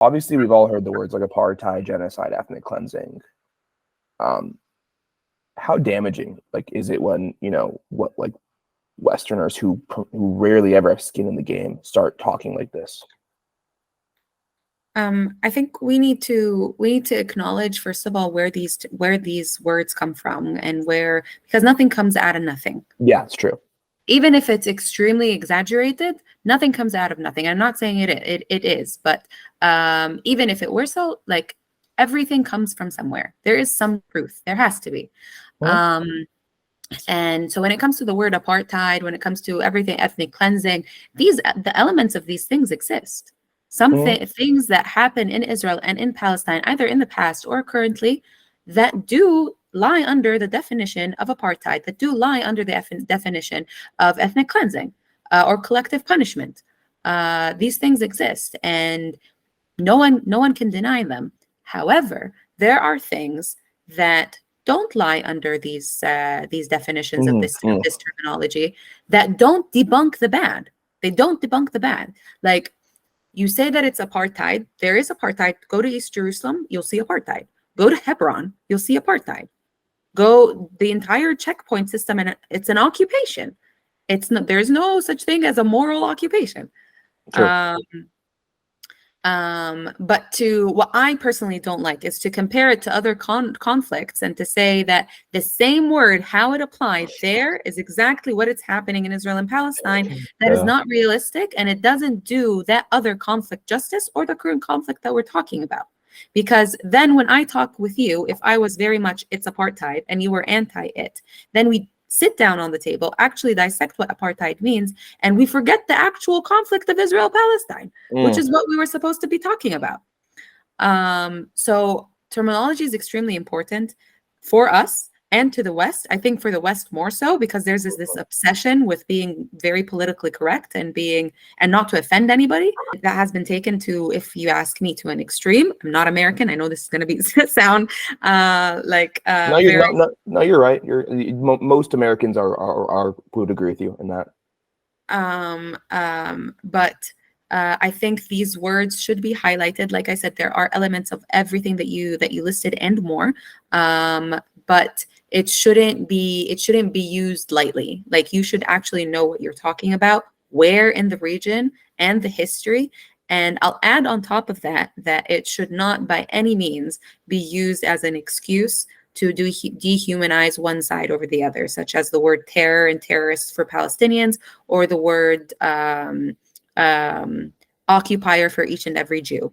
obviously we've all heard the words like apartheid, genocide, ethnic cleansing. How damaging is it when what Westerners who rarely ever have skin in the game start talking like this? I think we need to acknowledge, first of all, where these words come from, and because nothing comes out of nothing. Yeah, it's true. Even if it's extremely exaggerated, nothing comes out of nothing. I'm not saying it is, but even if it were so, everything comes from somewhere. There is some truth. There has to be. And so when it comes to the word apartheid, when it comes to everything, ethnic cleansing, the elements of these things exist. Things that happen in Israel and in Palestine, either in the past or currently, that do lie under the definition of apartheid, that do lie under the definition of ethnic cleansing or collective punishment. These things exist, and no one can deny them. However, there are things that don't lie under these definitions of this terminology that don't debunk the bad. They don't debunk the bad. Like, you say that it's apartheid. There is apartheid. Go to East Jerusalem, you'll see apartheid. Go to Hebron, you'll see apartheid. Go the entire checkpoint system, and it's an occupation. There's no such thing as a moral occupation. Sure. But what I personally don't like is to compare it to other conflicts and to say that the same word, how it applied there, is exactly what is happening in Israel and Palestine. That is not realistic, and it doesn't do that other conflict justice or the current conflict that we're talking about. Because then when I talk with you, if I was very much it's apartheid and you were anti-it, then we sit down on the table, actually dissect what apartheid means, and we forget the actual conflict of Israel-Palestine, which is what we were supposed to be talking about. So terminology is extremely important for us and to the West. I think for the West more so, because there's this obsession with being very politically correct and not to offend anybody. That has been taken to, if you ask me, to an extreme. I'm not American. I know this is going to sound No, you're right. Most Americans would agree with you in that. But I think these words should be highlighted. Like I said, there are elements of everything that you listed and more. But it shouldn't be used lightly. Like, you should actually know what you're talking about, where in the region, and the history. And I'll add on top of that it should not by any means be used as an excuse to dehumanize one side over the other, such as the word terror and terrorists for Palestinians, or the word occupier for each and every Jew.